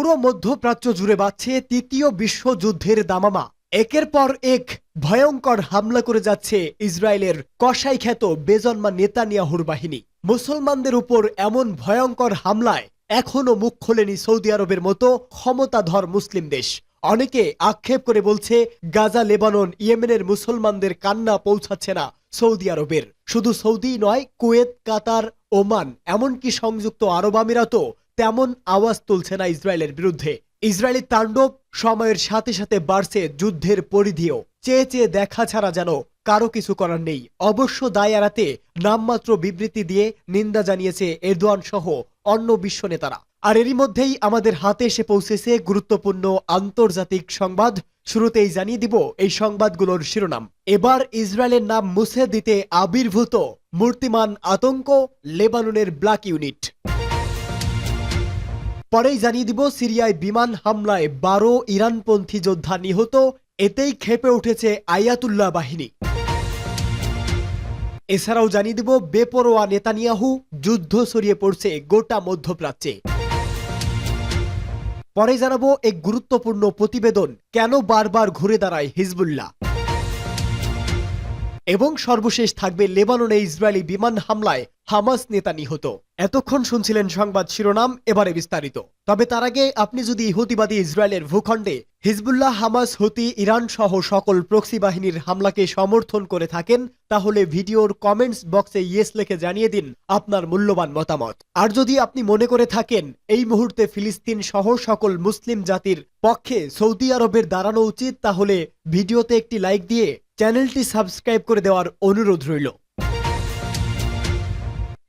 পুরো মধ্যপ্রাচ্য জুড়ে বাজছে তৃতীয় বিশ্বযুদ্ধের দামামা। একের পর এক ভয়ঙ্কর হামলা করে যাচ্ছে ইসরায়েলের কসাইখ্যাত বেজন্মা নেতানিয়াহুর বাহিনী। মুসলমানদের উপর এমন ভয়ঙ্কর হামলায় এখনো মুখ খোলেনি সৌদি আরবের মতো ক্ষমতাধর মুসলিম দেশ। অনেকে আক্ষেপ করে বলছে, গাজা, লেবানন, ইয়েমেনের মুসলমানদের কান্না পৌঁছাচ্ছে না সৌদি আরবের। শুধু সৌদি নয়, কুয়েত, কাতার, ওমান, এমনকি সংযুক্ত আরব আমিরাতও তেমন আওয়াজ তুলছে না ইসরায়েলের বিরুদ্ধে। ইসরায়েলি তাণ্ডব সময়ের সাথে সাথে বাড়ছে যুদ্ধের পরিধিও। চেয়ে চেয়ে দেখা ছাড়া যেন কারো কিছু করার নেই। অবশ্য দায় এড়াতে নামমাত্র বিবৃতি দিয়ে নিন্দা জানিয়েছে এরদোয়ান সহ অন্য বিশ্ব নেতারা। আর এরই মধ্যেই আমাদের হাতে এসে পৌঁছেছে গুরুত্বপূর্ণ আন্তর্জাতিক সংবাদ। শুরুতেই জানিয়ে দিব এই সংবাদগুলোর শিরোনাম। এবার ইসরায়েলের নাম মুছে দিতে আবির্ভূত মূর্তিমান আতঙ্ক, লেবাননের ব্ল্যাক ইউনিট। পরেই জানিয়ে দিব সিরিয়ায় বিমান হামলায় 12 ইরানপন্থী যোদ্ধা নিহত, এতেই ক্ষেপে উঠেছে আয়াতুল্লাহ বাহিনী। এছাড়াও জানিয়ে দিব বেপরোয়া নেতানিয়াহু, যুদ্ধ ছড়িয়ে পড়ছে গোটা মধ্যপ্রাচ্যে। পরে জানাবো এক গুরুত্বপূর্ণ প্রতিবেদন, কেন বারবার ঘুরে দাঁড়ায় হিজবুল্লাহ। এবং সর্বশেষ থাকবে লেবাননে ইসরায়েলি বিমান হামলায় হামাস নেতা নিহত। এতক্ষণ শুনছিলেন সংবাদ শিরোনাম, এবারে বিস্তারিত। তবে তার আগে আপনি যদি ইহুদিবাদী ইসরায়েলের ভূখণ্ডে হিজবুল্লাহ, হামাস, হুতি, ইরান সহ সকল প্রক্সি বাহিনীর হামলাকে সমর্থন করে থাকেন, তাহলে ভিডিওর কমেন্টস বক্সে ইয়েস লিখে জানিয়ে দিন আপনার মূল্যবান মতামত। আর যদি আপনি মনে করে থাকেন এই মুহূর্তে ফিলিস্তিন সহ সকল মুসলিম জাতির পক্ষে সৌদি আরবের দাঁড়ানো উচিত, তাহলে ভিডিওতে একটি লাইক দিয়ে চ্যানেলটি সাবস্ক্রাইব করে দেওয়ার অনুরোধ রইল।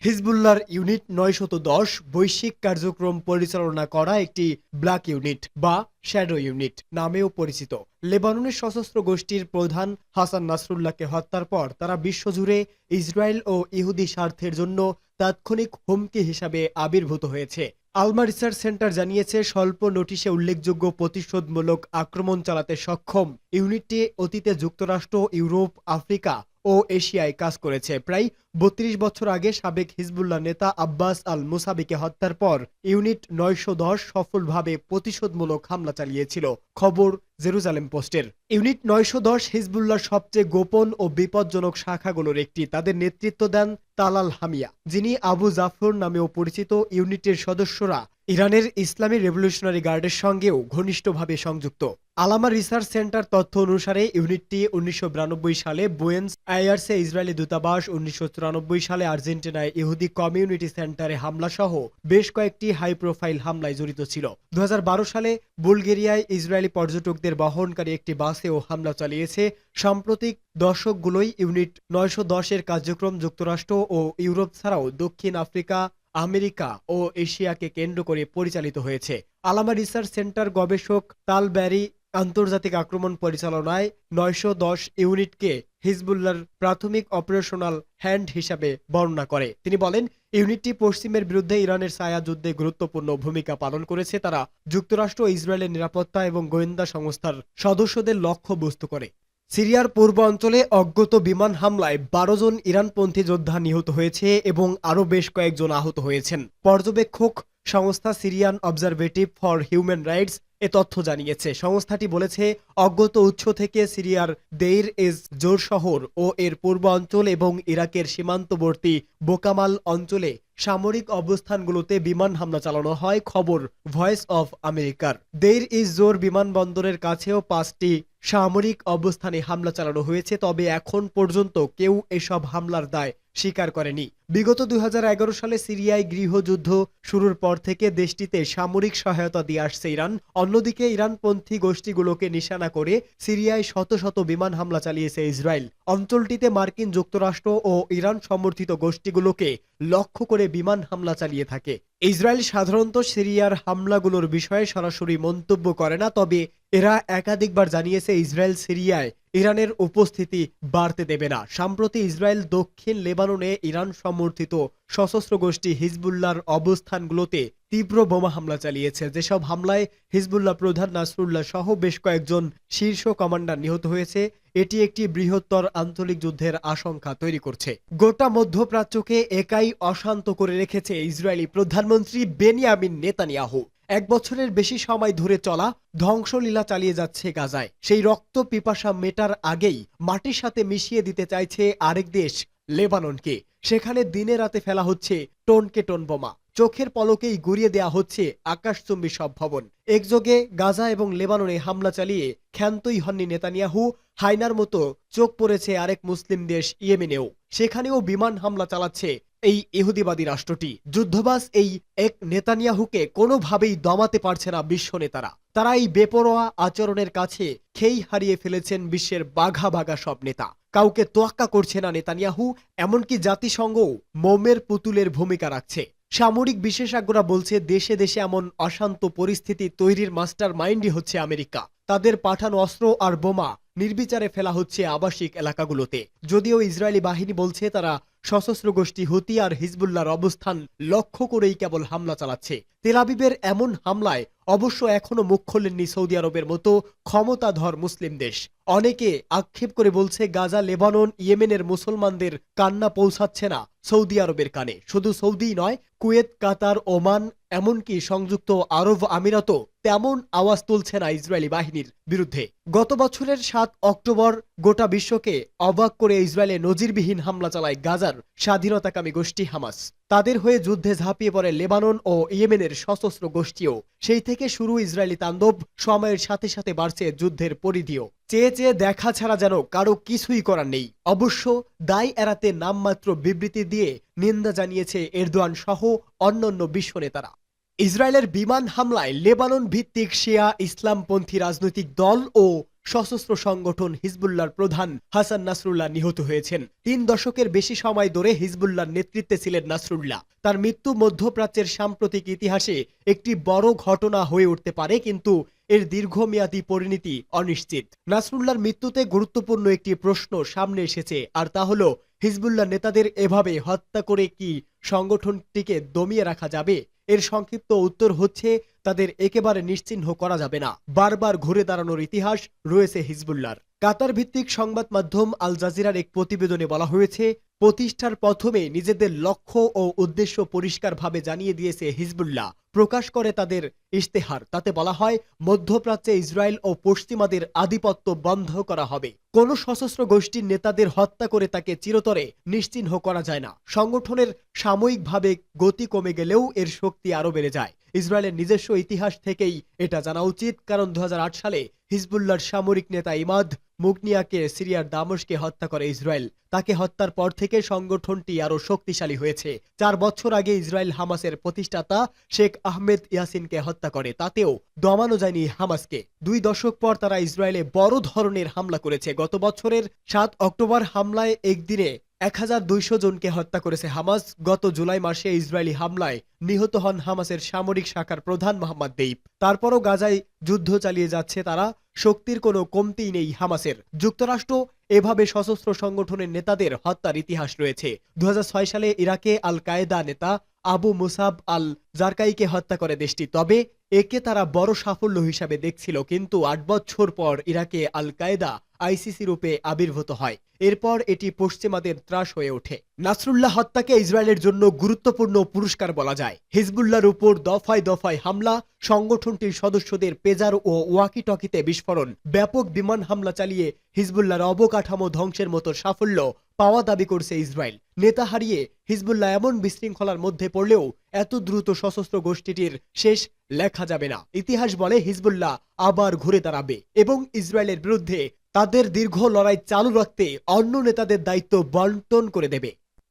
হিজবুল্লাহর ইউনিট 910 বৈশ্বিক কার্যক্রম পরিচালনা করা একটি ব্ল্যাক ইউনিট বা শ্যাডো ইউনিট নামেও পরিচিত। লেবাননের সশস্ত্র গোষ্ঠীর প্রধান হাসান নাসরুল্লাহকে হত্যার পর তারা বিশ্বজুড়ে ইসরায়েল ও ইহুদি স্বার্থের জন্য তাৎক্ষণিক হুমকি হিসাবে আবির্ভূত হয়েছে। আলমা রিসার্চ সেন্টার জানিয়েছে, স্বল্প নোটিশে উল্লেখযোগ্য প্রতিশোধমূলক আক্রমণ চালাতে সক্ষম ইউনিটটি অতীতে যুক্তরাষ্ট্র, ইউরোপ, আফ্রিকা ও এশিয়ায় কাজ করেছে। প্রায় 32 বছর আগে সাবেক হিজবুল্লাহ নেতা আব্বাস আল মুসাবিকে হত্যার পর ইউনিট 910 সফলভাবে প্রতিশোধমূলক হামলা চালিয়েছিল। খবর জেরুজালেম পোস্টের। ইউনিট 910 হিজবুল্লাহর সবচেয়ে গোপন ও বিপজ্জনক শাখাগুলোর একটি। তাদের নেতৃত্ব দেন তালাল হামিয়া, যিনি আবু জাফর নামেও পরিচিত। ইউনিটের সদস্যরা ইরানের ইসলামী রেভলিউশনারি গার্ডের সঙ্গেও ঘনিষ্ঠভাবে সংযুক্ত। আলামা রিসার্চ সেন্টার তথ্য অনুসারে ইউনিটটি 1992 সালে বুয়েন্স আয়ার্সে ইসরায়েলি দূতাবাস, 1994 সালে আর্জেন্টিনায় ইহুদি কমিউনিটি সেন্টারে হামলা সহ বেশ কয়েকটি হাই প্রোফাইল হামলায় জড়িত ছিল। 2012 সালে বুলগেরিয়ায় ইসরায়েলি পর্যটকদের বহনকারী একটি বাসেও হামলা চালিয়েছে। সাম্প্রতিক দশকগুলোই ইউনিট 910 এর কার্যক্রম যুক্তরাষ্ট্র ও ইউরোপ ছাড়াও দক্ষিণ আফ্রিকা, আমেরিকা ও এশিয়াকে কেন্দ্র করে পরিচালিত হয়েছে। আলামা রিসার্চ সেন্টার গবেষক তাল ব্যারি আন্তর্জাতিক আক্রমণ পরিচালনায় 910 ইউনিটকে হিজবুল্লাহর প্রাথমিক অপারেশনাল হ্যান্ড হিসাবে বর্ণনা করে। তিনি বলেন, ইউনিটটি পশ্চিমের বিরুদ্ধে ইরানের ছায়া যুদ্ধে গুরুত্বপূর্ণ ভূমিকা পালন করেছে। তারা যুক্তরাষ্ট্র ও ইসরায়েলের নিরাপত্তা এবং গোয়েন্দা সংস্থার সদস্যদের লক্ষ্যবস্তু করে। সিরিয়ার পূর্ব অঞ্চলে অজ্ঞাত বিমান হামলায় 12 জন ইরানপন্থী যোদ্ধা নিহত হয়েছে এবং আরও বেশ কয়েকজন আহত হয়েছেন। পর্যবেক্ষক সংস্থা Syrian observatory for human rights এ তথ্য জানিয়েছে। সংস্থাটি বলেছে, অজ্ঞাত উৎস থেকে সিরিয়ার দেইর এজ জোর শহর ও এর পূর্ব অঞ্চল এবং ইরাকের সীমান্তবর্তী বোকামাল অঞ্চলে সামরিক অবস্থানগুলোতে বিমান হামলা চালানো হয়। খবর ভয়েস অফ আমেরিকার। দেইর ইজ জোর বিমানবন্দরের কাছেও 5টি সামরিক অবস্থানে হামলা চালানো হয়েছে, তবে এখন পর্যন্ত কেউ এসব হামলার দায় স্বীকার করেনি। বিগত 2011 সালে সিরিয়ায় গৃহযুদ্ধ শুরুর পর থেকে দেশটিতে সামরিক সহায়তা দিয়ে আসছে ইরান। অন্যদিকে ইরানপন্থী গোষ্ঠীগুলোকে নিশানা করে সিরিয়ায় শত শত বিমান হামলা চালিয়েছে ইসরায়েল। অঞ্চলটিতে মার্কিন যুক্তরাষ্ট্র ও ইরান সমর্থিত গোষ্ঠীগুলোকে লক্ষ্য করে বিমান হামলা চালিয়ে থাকে। ইসরায়েল সাধারণত সিরিয়ার হামলাগুলোর বিষয়ে সরাসরি মন্তব্য করে না, তবে এরা একাধিকবার জানিয়েছে ইসরায়েল সিরিয়ায় ইরানের উপস্থিতি বাড়তে দেবে না। সম্প্রতি ইসরায়েল দক্ষিণ লেবাননে ইরান সমর্থিত সশস্ত্র গোষ্ঠী হিজবুল্লাহর অবস্থানগুলোতে তীব্র বোমা হামলা চালিয়েছে। যেসব হামলায় হিজবুল্লাহ প্রধান নাসরুল্লাহ সহ বেশ কয়েকজন শীর্ষ কমান্ডার নিহত হয়েছে, এটি একটি বৃহত্তর আঞ্চলিক যুদ্ধের আশঙ্কা তৈরি করছে। গোটা মধ্যপ্রাচ্যকে একাই অশান্ত করে রেখেছে ইসরায়েলি প্রধানমন্ত্রী বেনিয়ামিন নেতানিয়াহু। 1 বছরের বেশি সময় ধরে চলা ধ্বংসলীলা চালিয়ে যাচ্ছে গাজায়। সেই রক্ত পিপাসা মেটার আগেই মাটির সাথে মিশিয়ে দিতে চাইছে আরেক দেশ লেবাননকে। সেখানে দিনে রাতে ফেলা হচ্ছে টনকে টন বোমা, চোখের পলকেই গুড়িয়ে দেয়া হচ্ছে আকাশচুম্বী সব ভবন। একযোগে গাজা এবং লেবাননে হামলা চালিয়ে ক্ষান্তই হননি নেতানিয়াহু। হায়নার মতো চোখ পড়েছে আরেক মুসলিম দেশ ইয়েমেনেও। সেখানেও বিমান হামলা চালাচ্ছে এই ইহুদিবাদী রাষ্ট্রটি। যুদ্ধবাজ এই এক নেতানিয়াহুকে কোনোভাবেই দমাতে পারছে না বিশ্ব নেতারা। তারা এই বেপরোয়া আচরণের কাছে খেই হারিয়ে ফেলেছেন বিশ্বের বাঘা বাঘা সব নেতা। কাউকে তোয়াক্কা করছে না নেতানিয়াহু, এমনকি জাতিসংঘও মোমের পুতুলের ভূমিকা রাখছে। সামরিক বিশেষজ্ঞরা বলছে দেশে দেশে এমন অশান্ত পরিস্থিতি তৈরির মাস্টার মাইন্ডই হচ্ছে আমেরিকা। তাদের পাঠানো অস্ত্র আর বোমা নির্বিচারে ফেলা হচ্ছে আবাসিক এলাকাগুলোতে। যদিও ইসরায়েলি বাহিনী বলছে তারা সশস্ত্র গোষ্ঠী হুতি আর হিজবুল্লাহর অবস্থান লক্ষ্য করেই কেবল হামলা চালাচ্ছে। তেল আবিবের এমন হামলায় অবশ্য এখনো মুখ খোলেননি সৌদি আরবের মতো ক্ষমতাধর মুসলিম দেশ। অনেকে আক্ষেপ করে বলছে গাজা, লেবানন, ইয়েমেনের মুসলমানদের কান্না পৌঁছাচ্ছে না সৌদি আরবের কানে। শুধু সৌদিই নয়, কুয়েত, কাতার, ওমান, এমনকি সংযুক্ত আরব আমিরাতও তেমন আওয়াজ তুলছে না ইসরায়েলি বাহিনীর বিরুদ্ধে। গত বছরের 7 অক্টোবর গোটা বিশ্বকে অবাক করে ইসরায়েলে নজিরবিহীন হামলা চালায় গাজার স্বাধীনতাকামী গোষ্ঠী হামাস। তাদের হয়ে যুদ্ধে ঝাঁপিয়ে পড়ে লেবানন ও ইয়েমেনের সশস্ত্র গোষ্ঠীও। সেই থেকে শুরু ইসরায়েলি তাণ্ডব। সময়ের সাথে সাথে বাড়ছে যুদ্ধের পরিধিও। চেয়ে চেয়ে দেখা ছাড়া যেন কারো কিছুই করার নেই। অবশ্য দায় এড়াতে নামমাত্র বিবৃতি দিয়ে নিন্দা জানিয়েছে এরদোয়ান সহ অন্যান্য বিশ্ব নেতারা। ইসরায়েলের বিমান হামলায় লেবানন ভিত্তিক শিয়া ইসলামপন্থী রাজনৈতিক দল ও সশস্ত্র সংগঠন হিজবুল্লাহর প্রধান হাসান নাসরুল্লাহ নিহত হয়েছেন। 3 দশকের বেশি সময় ধরে হিজবুল্লাহর নেতৃত্বে ছিলেন নাসরুল্লাহ। তার মৃত্যু মধ্যপ্রাচ্যের সাম্প্রতিক ইতিহাসে একটি বড় ঘটনা হয়ে উঠতে পারে, কিন্তু এর দীর্ঘমেয়াদী পরিণতি অনিশ্চিত। নাসরুল্লাহর মৃত্যুতে গুরুত্বপূর্ণ একটি প্রশ্ন সামনে এসেছে, আর তা হলো হিজবুল্লাহ নেতাদের এভাবে হত্যা করে কি সংগঠনটিকে দমিয়ে রাখা যাবে? এর সংক্ষিপ্ত উত্তর হচ্ছে তাদের একেবারে নিশ্চিহ্ন করা যাবে না। বারবার ঘুরে দাঁড়ানোর ইতিহাস রয়েছে হিজবুল্লাহর। কাতার ভিত্তিক সংবাদ মাধ্যম আল জাজিরার এক প্রতিবেদনে বলা হয়েছে, প্রতিষ্ঠার প্রথমে নিজেদের লক্ষ্য ও উদ্দেশ্য পরিষ্কারভাবে জানিয়ে দিয়েছে হিজবুল্লাহ। প্রকাশ করে তাদের ইশতেহার। তাতে বলা হয়, মধ্যপ্রাচ্যে ইসরায়েল ও পশ্চিমাদের আধিপত্য বন্ধ করা হবে। কোন সশস্ত্র গোষ্ঠীর নেতাদের হত্যা করে তাকে চিরতরে নিশ্চিহ্ন করা যায় না। সংগঠনের সাময়িকভাবে গতি কমে গেলেও এর শক্তি আরো বেড়ে যায়। ইসরায়েলের নিজস্ব ইতিহাস থেকেই এটা জানা উচিত, কারণ 2008 সালে হিজবুল্লাহর সামরিক নেতা ইমাদ মুগনিয়াকে সিরিয়ার দামেস্কে হত্যা করে ইসরায়েল। তাকে হত্যার পর থেকে সংগঠনটি আরো শক্তিশালী হয়েছে। 4 বছর আগে ইসরায়েল হামাসের প্রতিষ্ঠাতা শেখ আহমেদ ইয়াসিনকে হত্যা করে, তাতেও দমানো যায়নি হামাসকে। 2 দশক পর তারা ইসরায়েলে বড় ধরনের হামলা করেছে। গত বছরের 7 অক্টোবর হামলায় একদিনে 1200 জনকে হত্যা করেছে হামাস। গত জুলাই মাসে ইসরায়েলি হামলায় নিহত হন হামাসের সামরিক শাখার প্রধান মোহাম্মদ দেইব। তারপরও গাজায় যুদ্ধ চালিয়ে যাচ্ছে তারা। শক্তির কোনো কমতি নেই হামাসের। যুক্তরাষ্ট্র এভাবে সশস্ত্র সংগঠনের নেতাদের হত্যার ইতিহাস রয়েছে। 2006 সালে ইরাকে আল কায়েদা নেতা আবু মুসাব আল জারকাইকে হত্যা করে দেশটি। তবে একে তারা বড় সাফল্য হিসাবে দেখছিল, কিন্তু 8 বছর পর ইরাকে আল কায়েদা আইসিসি রূপে আবির্ভূত হয়। এরপর এটি পশ্চিমাদের ত্রাস হয়ে ওঠে। নাসরুল্লাহ হত্যাকে ইসরায়েলের জন্য গুরুত্বপূর্ণ পুরস্কার বলা যায়। হিজবুল্লাহর উপর দফায় দফায় হামলা, সংগঠনটির সদস্যদের পেজার ও ওয়াকি টকিতে বিস্ফোরণ, ব্যাপক বিমান হামলা চালিয়ে হিজবুল্লাহর অবকাঠামো ধ্বংসের মতো সাফল্য পাওয়া দাবি করছে ইসরায়েল। নেতা হারিয়ে হিজবুল্লাহ এমন বিশৃঙ্খলার মধ্যে পড়লেও এত দ্রুত সশস্ত্র গোষ্ঠীটির শেষ লেখা যাবে না। ইতিহাস বলে হিজবুল্লাহ আবার ঘুরে দাঁড়াবে এবং ইসরায়েলের বিরুদ্ধে তাদের দীর্ঘ লড়াই চালু রাখতে অন্য নেতাদের দায়িত্ব বন্টন করে দেবে।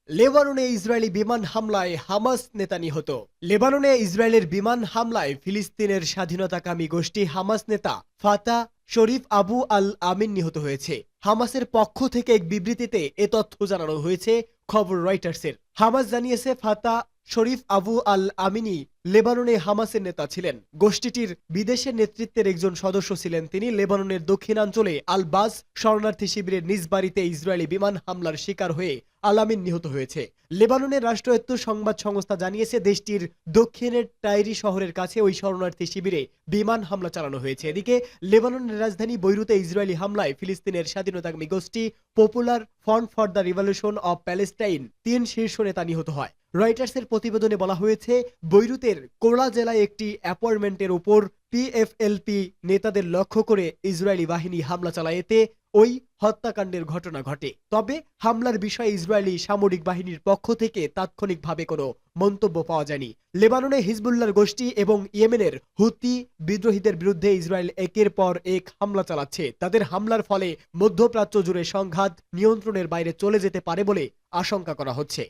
লেবাননে ইসরায়েলি বিমান হামলায় হামাস নেতা নিহত। লেবাননে ইসরায়েলের বিমান হামলায় ফিলিস্তিনের স্বাধীনতাকামী গোষ্ঠী হামাস নেতা ফাতা শরীফ আবু আল আমিন নিহত হয়েছে। হামাসের পক্ষ থেকে এক বিবৃতিতে এ তথ্য জানানো হয়েছে খবর রয়টার্সের। হামাস জানিয়েছে, ফাতা শরীফ আবু আল আমিনি লেবাননে হামাসের নেতা ছিলেন। গোষ্ঠীটির বিদেশের নেতৃত্বের একজন সদস্য ছিলেন তিনি। লেবাননের দক্ষিণাঞ্চলে আল বাস শরণার্থী শিবিরের নিজ বাড়িতে ইসরায়েলি বিমান হামলার শিকার হয়ে আলামিন নিহত হয়েছে। লেবাননের রাষ্ট্রায়ত্ত সংবাদ সংস্থা জানিয়েছে, দেশটির দক্ষিণের টাইরি শহরের কাছে ওই শরণার্থী শিবিরে বিমান হামলা চালানো হয়েছে। এদিকে লেবাননের রাজধানী বৈরুতে ইসরায়েলি হামলায় ফিলিস্তিনের স্বাধীনতাকামী গোষ্ঠী popular front for the revolution of Palestine 3 শীর্ষ নেতা নিহত হয়। রয়টার্সের প্রতিবেদনে বলা হয়েছে, বৈরুতের কোলা জেলায় একটি অ্যাপার্টমেন্টের উপর পিএফএলপি নেতাদের লক্ষ্য করে ইসরায়েলি বাহিনী হামলা চালায়, এতে ওই হত্যাকাণ্ডের ঘটনা ঘটে। তবে হামলার বিষয়ে ইসরায়েলি সামরিক বাহিনীর পক্ষ থেকে তাৎক্ষণিকভাবে কোনো মন্তব্য পাওয়া যায়নি। লেবাননে হিজবুল্লাহর গোষ্ঠী এবং ইয়েমেনের হুতি বিদ্রোহীদের বিরুদ্ধে ইসরায়েল একের পর এক হামলা চালাচ্ছে। তাদের হামলার ফলে মধ্যপ্রাচ্য জুড়ে সংঘাত নিয়ন্ত্রণের বাইরে চলে যেতে পারে বলে আশঙ্কা করা হচ্ছে।